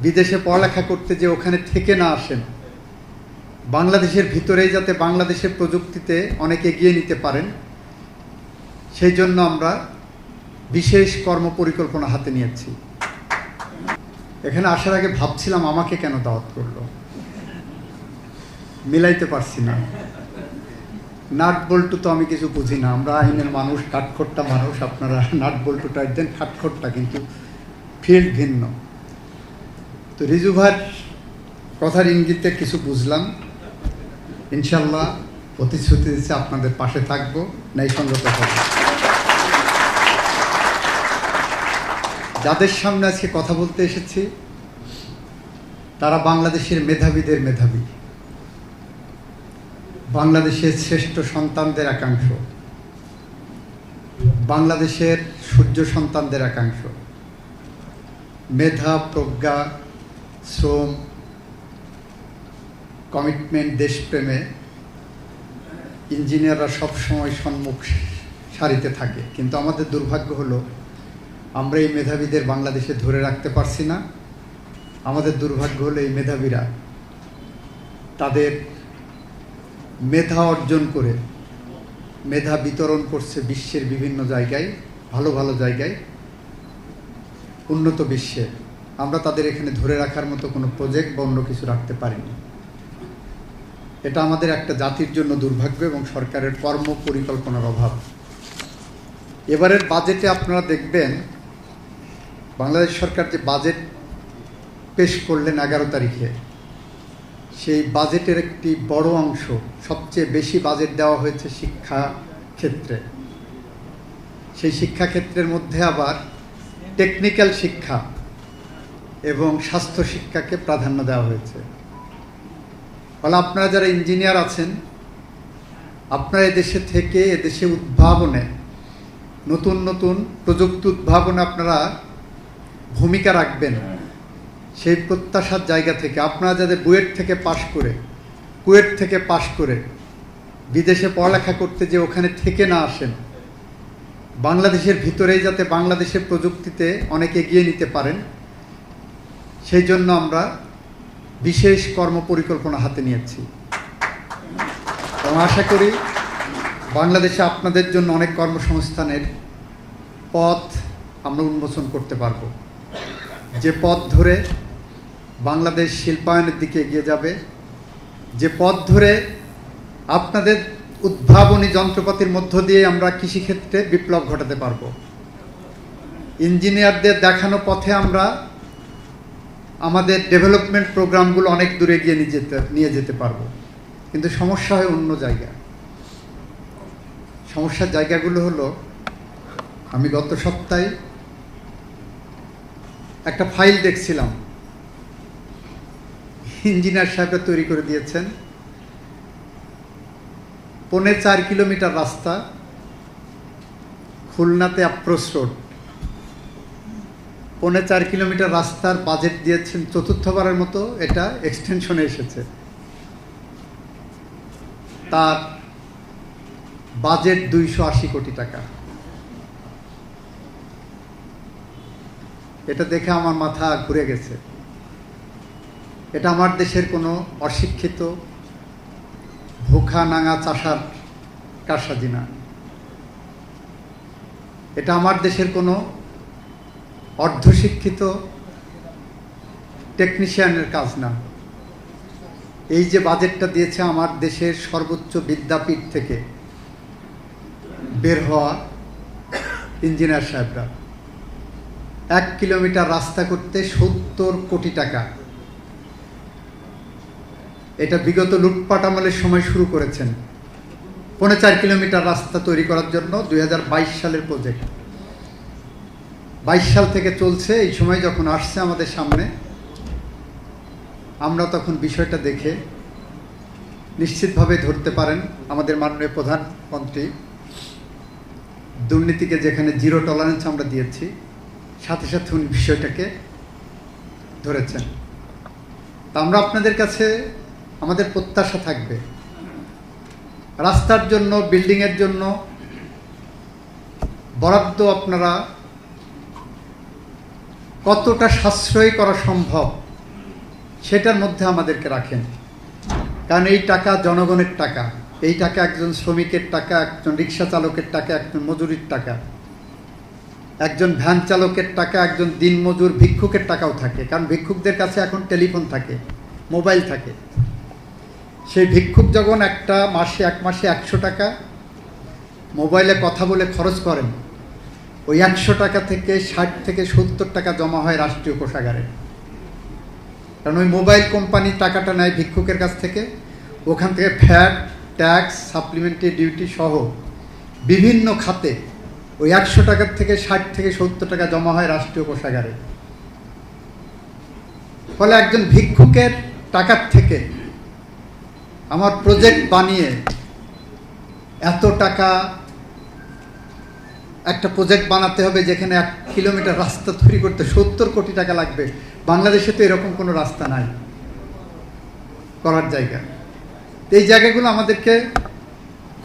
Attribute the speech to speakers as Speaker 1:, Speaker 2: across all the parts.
Speaker 1: বিদেশে পড়ালেখা করতে যে ওখানে থেকে না আসেন, বাংলাদেশের ভিতরেই যাতে বাংলাদেশের প্রযুক্তিতে অনেক এগিয়ে নিতে পারেন, সেই জন্য আমরা বিশেষ কর্মপরিকল্পনা হাতে নিয়েছি। এখানে আসার আগে ভাবছিলাম আমাকে কেন দাওয়াত করলো, মিলাইতে পারছি না। নাট বল্টু তো আমি কিছু বুঝি না, আমরা আইনের মানুষ, কাঠখোট্টা মানুষ। আপনারা নাট বল্টুটা একদিন কাঠখোট্টা, কিন্তু ফিল্ড ভিন্ন। তো রিজু ভাইয়ের কথার ইঙ্গিতে কিছু বুঝলাম। ইনশাল্লাহ প্রতিশ্রুতি দিচ্ছে আপনাদের পাশে থাকবো, ন্যায়সঙ্গত হবে। যাদের সামনে আজকে কথা বলতে এসেছি তারা বাংলাদেশের মেধাবীদের মেধাবী, বাংলাদেশের শ্রেষ্ঠ সন্তানদের একাংশ, বাংলাদেশের সূর্য সন্তানদের একাংশ। মেধা, প্রজ্ঞা, শ্রম, কমিটমেন্ট, দেশপ্রেমে ইঞ্জিনিয়াররা সবসময় সম্মুখ সারিতে থাকে। কিন্তু আমাদের দুর্ভাগ্য হলো আমরা এই মেধাবীদের বাংলাদেশে ধরে রাখতে পারছি না। আমাদের দুর্ভাগ্য হলো এই মেধাবীরা তাদের মেধা অর্জন করে মেধা বিতরণ করছে বিশ্বের বিভিন্ন জায়গায়, ভালো ভালো জায়গায়, উন্নত বিশ্বে। আমরা তাদের এখানে ধরে রাখার মতো কোনো প্রজেক্ট বা অন্য কিছু রাখতে পারিনি। এটা আমাদের একটা জাতির জন্য দুর্ভাগ্য এবং সরকারের কর্ম পরিকল্পনার অভাব। এবারের বাজেটে আপনারা দেখবেন বাংলাদেশ সরকার যে বাজেট পেশ করলেন 11 তারিখে, সেই বাজেটের একটি বড় অংশ, সবচেয়ে বেশি বাজেট দেওয়া হয়েছে শিক্ষা ক্ষেত্রে। সেই শিক্ষাক্ষেত্রের মধ্যে আবার টেকনিক্যাল শিক্ষা এবং স্বাস্থ্য শিক্ষাকে প্রাধান্য দেওয়া হয়েছে। ফলে আপনারা যারা ইঞ্জিনিয়ার আছেন, আপনারা এদেশে থেকে এদেশে উদ্ভাবনে, নতুন নতুন প্রযুক্তি উদ্ভাবনে আপনারা ভূমিকা রাখবেন, সেই প্রত্যাশার জায়গা থেকে আপনারা যাদের বুয়েট থেকে পাশ করে, কুয়েট থেকে পাশ করে বিদেশে পড়ালেখা করতে যে ওখানে থেকে না আসেন, বাংলাদেশের ভিতরেই যাতে বাংলাদেশের প্রযুক্তিতে অনেক এগিয়ে নিতে পারেন, সেই জন্য আমরা বিশেষ কর্মপরিকল্পনা হাতে নিয়েছি। এবং আশা করি বাংলাদেশে আপনাদের জন্য অনেক কর্মসংস্থানের পথ আমরা উন্মোচন করতে পারব, যে পথ ধরে বাংলাদেশ শিল্পায়নের দিকে এগিয়ে যাবে, যে পথ ধরে আপনাদের উদ্ভাবনী যন্ত্রপাতির মধ্য দিয়ে আমরা কৃষিক্ষেত্রে বিপ্লব ঘটাতে পারব। ইঞ্জিনিয়ারদের দেখানো পথে আমরা আমাদের ডেভেলপমেন্ট প্রোগ্রামগুলো অনেক দূরে এগিয়ে নিয়ে যেতে পারব। কিন্তু সমস্যা হয় অন্য জায়গা। সমস্যার জায়গাগুলো হলো, আমি গত সপ্তাহে একটা ফাইল দেখছিলাম, ইঞ্জিনিয়ার সাহেবরা তৈরি করে দিয়েছেন 4.5 কিলোমিটার রাস্তা, খুলনাতে আপ্রোচ রোড, 4.5 কিলোমিটার রাস্তার বাজেট দিয়েছেন চতুর্থবারের মতো, এটা এক্সটেনশনে এসেছে। তার বাজেট 280 কোটি টাকা। এটা দেখে আমার মাথা ঘুরে গেছে। এটা আমার দেশের কোনো অশিক্ষিত ভোখা নাঙা চাষার কারসাজি না। এটা আমার দেশের কোনো অর্ধশিক্ষিত টেকনিশিয়ানের কাজ না। এই যে বাজেটটা দিয়েছে আমার দেশের সর্বোচ্চ বিদ্যাপীঠ থেকে বের হওয়া ইঞ্জিনিয়ার সাহেবরা। 1 কিলোমিটার রাস্তা করতে 70 কোটি টাকা। এটা বিগত লুটপাট আমলের সময় শুরু করেছেন। 4.5 কিলোমিটার রাস্তা তৈরি করার জন্য 2022 সালের প্রজেক্ট, 22 সাল থেকে চলছে। এই সময় যখন আসছে আমাদের সামনে, আমরা তখন বিষয়টা দেখে নিশ্চিতভাবে ধরতে পারেন আমাদের মাননীয় প্রধানমন্ত্রী দুর্নীতিকে যেখানে জিরো টলারেন্স আমরা দিয়েছি, সাথে সাথে উনি বিষয়টাকে ধরেছেন। তা আমরা আপনাদের কাছে আমাদের প্রত্যাশা থাকবে, রাস্তার জন্য, বিল্ডিংয়ের জন্য বরাদ্দ আপনারা কতটা সাশ্রয়ী করা সম্ভব সেটার মধ্যে আমাদেরকে রাখেন। কারণ এই টাকা জনগণের টাকা, এই টাকা একজন শ্রমিকের টাকা, একজন রিক্সা চালকের টাকা, একজন মজুরির টাকা, একজন ভ্যান চালকের টাকা, একজন দিনমজুর ভিক্ষুকের টাকাও থাকে। কারণ ভিক্ষুকদের কাছে এখন টেলিফোন থাকে, মোবাইল থাকে। সেই ভিক্ষুক যখন এক মাসে 100 টাকা মোবাইলে কথা বলে খরচ করেন, ওই 100 টাকা থেকে 60 থেকে 70 টাকা জমা হয় রাষ্ট্রীয় কোষাগারে। কারণ ওই মোবাইল কোম্পানি টাকাটা নেয় ভিক্ষুকের কাছ থেকে, ওখান থেকে ভ্যাট, ট্যাক্স, সাপ্লিমেন্টারি ডিউটি সহ বিভিন্ন খাতে ওই 100 টাকার থেকে 60 থেকে 70 টাকা জমা হয় রাষ্ট্রীয় কোষাগারে। ফলে একজন ভিক্ষুকের টাকার থেকে আমার প্রজেক্ট বানিয়ে এত টাকা, একটা প্রজেক্ট বানাতে হবে যেখানে 1 কিলোমিটার রাস্তা তৈরি করতে 70 কোটি টাকা লাগবে। বাংলাদেশে তো এরকম কোনো রাস্তা নাই করার জায়গা। এই জায়গাগুলো আমাদেরকে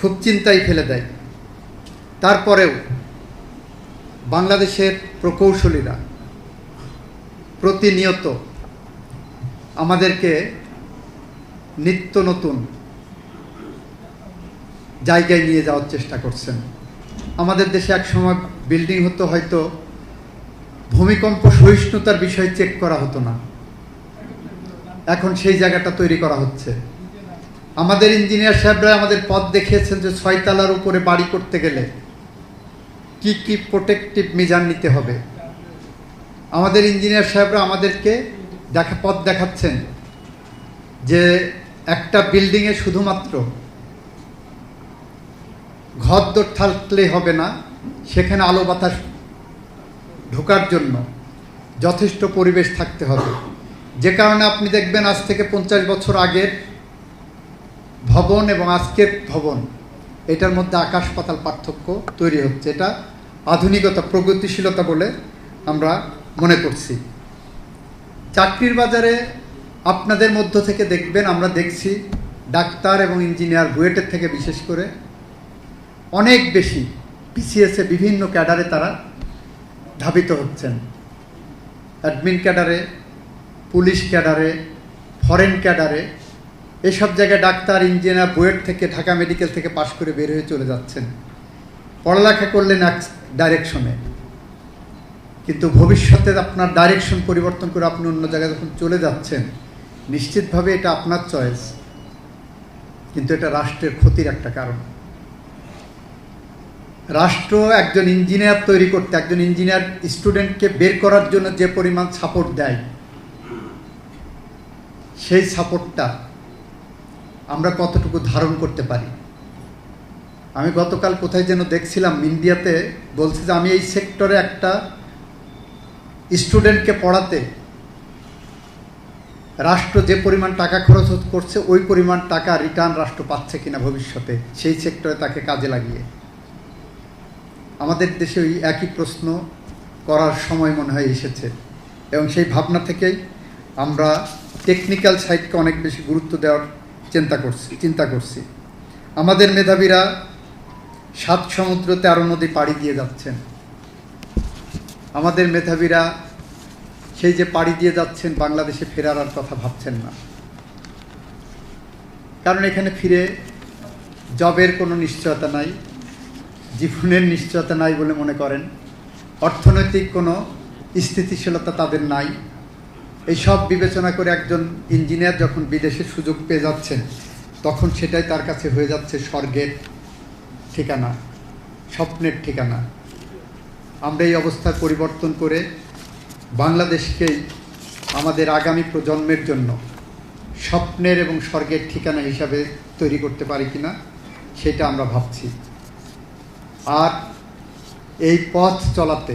Speaker 1: খুব চিন্তায় ফেলে দেয়। তারপরেও বাংলাদেশের প্রকৌশলীরা প্রতিনিয়ত আমাদেরকে নিত্য নতুন জায়গায় নিয়ে যাওয়ার চেষ্টা করছেন। আমাদের দেশে এক সময় বিল্ডিং হতো, হয়তো ভূমিকম্প সহিষ্ণুতার বিষয় চেক করা হতো না, এখন সেই জায়গাটা তৈরি করা হচ্ছে। আমাদের ইঞ্জিনিয়ার সাহেবরা আমাদের পথ দেখিয়েছেন যে 6 তলার উপরে বাড়ি করতে গেলে কি কি প্রোটেক্টিভ মেজার নিতে হবে। আমাদের ইঞ্জিনিয়ার সাহেবরা আমাদেরকে পথ দেখাচ্ছেন যে একটা বিল্ডিংয়ে শুধুমাত্র ঘরদোর থাকলে হবে না, সেখানে আলো বাতাস ঢোকার জন্য যথেষ্ট পরিবেশ থাকতে হবে। যে কারণে আপনি দেখবেন আজ থেকে 50 বছর আগের ভবন এবং আজকের ভবন, এটার মধ্যে আকাশ পাতাল পার্থক্য তৈরি হচ্ছে। এটা আধুনিকতা, প্রগতিশীলতা বলে আমরা মনে করছি। চাকরির বাজারে আপনাদের মধ্য থেকে দেখবেন, আমরা দেখছি ডাক্তার এবং ইঞ্জিনিয়ার বুয়েটের থেকে বিশেষ করে অনেক বেশি বিসিএসে বিভিন্ন ক্যাডারে তারা ধাবিত হচ্ছেন। অ্যাডমিন ক্যাডারে, পুলিশ ক্যাডারে, ফরেন ক্যাডারে, এসব জায়গায় ডাক্তার, ইঞ্জিনিয়ার বুয়েট থেকে, ঢাকা মেডিকেল থেকে পাশ করে বের হয়ে চলে যাচ্ছেন। পড়ালেখা করলেন এক ডাইরেকশনে, কিন্তু ভবিষ্যতে আপনার ডাইরেকশন পরিবর্তন করে আপনি অন্য জায়গায় যখন চলে যাচ্ছেন, নিশ্চিতভাবে এটা আপনার চয়েস, কিন্তু এটা রাষ্ট্রের ক্ষতির একটা কারণ। রাষ্ট্র একজন ইঞ্জিনিয়ার তৈরি করতে, একজন ইঞ্জিনিয়ার স্টুডেন্টকে বের করার জন্য যে পরিমাণ সাপোর্ট দেয়, সেই সাপোর্টটা আমরা কতটুকু ধারণ করতে পারি। আমি গতকাল কোথায় যেন দেখছিলাম, ইন্ডিয়াতে বলছে যে আমি এই সেক্টরে একটা স্টুডেন্টকে পড়াতে রাষ্ট্র যে পরিমাণ টাকা খরচ করছে, ওই পরিমাণ টাকা রিটার্ন রাষ্ট্র পাচ্ছে কিনা ভবিষ্যতে সেই সেক্টরে তাকে কাজে লাগিয়ে। আমাদের দেশে ওই একই প্রশ্ন করার সময় মনে হয় এসেছে, এবং সেই ভাবনা থেকেই আমরা টেকনিক্যাল সাইডকে অনেক বেশি গুরুত্ব দেওয়ার চিন্তা করছি। আমাদের মেধাবীরা 7 সমুদ্র 13 নদী পাড়ি দিয়ে যাচ্ছেন। আমাদের মেধাবীরা সেই যে পাড়ি দিয়ে যাচ্ছেন, বাংলাদেশে ফেরার আর কথা ভাবছেন না। কারণ এখানে ফিরে জবের কোনো নিশ্চয়তা নাই, জীবনের নিশ্চয়তা নাই বলে মনে করেন, অর্থনৈতিক কোনো স্থিতিশীলতা তাদের নাই। এই সব বিবেচনা করে একজন ইঞ্জিনিয়ার যখন বিদেশের সুযোগ পেয়ে যাচ্ছেন, তখন সেটাই তার কাছে হয়ে যাচ্ছে স্বর্গের ঠিকানা, স্বপ্নের ঠিকানা। আমরা এই অবস্থার পরিবর্তন করে বাংলাদেশকেই আমাদের আগামী প্রজন্মের জন্য স্বপ্নের এবং স্বর্গের ঠিকানা হিসাবে তৈরি করতে পারি কিনা, সেটা আমরা ভাবছি। আর এই পথ চলাতে,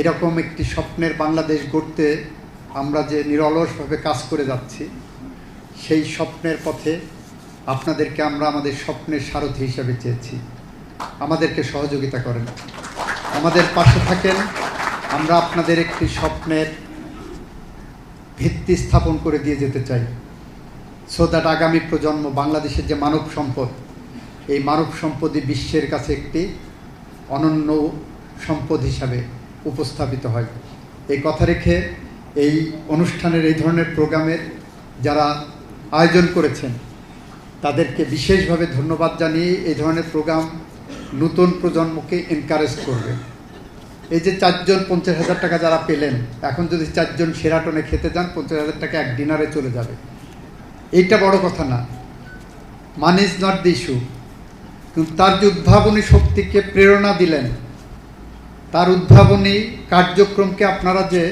Speaker 1: এরকম একটি স্বপ্নের বাংলাদেশ গড়তে আমরা যে নিরলসভাবে কাজ করে যাচ্ছি, সেই স্বপ্নের পথে আপনাদেরকে আমরা আমাদের স্বপ্নের সারথি হিসাবে চেয়েছি। আমাদেরকে সহযোগিতা করেন, আমাদের পাশে থাকেন। আমরা আপনাদের একটি স্বপ্নের ভিত্তি স্থাপন করে দিয়ে যেতে চাই, সো দ্যাট আগামী প্রজন্ম, বাংলাদেশের যে মানব সম্পদ, এই মানব সম্পদই বিশ্বের কাছে একটি অনন্য সম্পদ হিসাবে উপস্থাপিত হয়। এই কথা রেখে এই অনুষ্ঠানের এই ধরনের প্রোগ্রামের যারা আয়োজন করেছেন তাদেরকে বিশেষভাবে ধন্যবাদ জানিয়ে এই ধরনের প্রোগ্রাম নতুন প্রজন্মকে এনকারেজ করবে। এই যে 4 জন 50,000 টাকা যারা পেলেন, এখন যদি 4 জন শেরাটনে খেতে যান 50,000 টাকা এক ডিনারে চলে যাবে। এইটা বড় কথা না, money is not the issue. কিন্তু তার যে উদ্ভাবনী শক্তিকে প্রেরণা দিলেন, তার উদ্ভাবনী কার্যক্রমকে আপনারা যে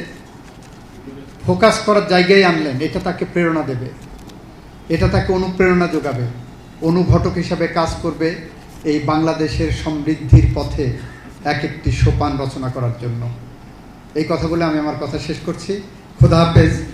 Speaker 1: ফোকাস করার জায়গায় আনলেন, এটা তাকে প্রেরণা দেবে, এটা তাকে অনুপ্রেরণা যোগাবে, অনুঘটক হিসাবে কাজ করবে এই বাংলাদেশের সমৃদ্ধির পথে এক একটি সোপান রচনা করার জন্য। এই কথা বলে আমি আমার কথা শেষ করছি। খোদা হাফেজ।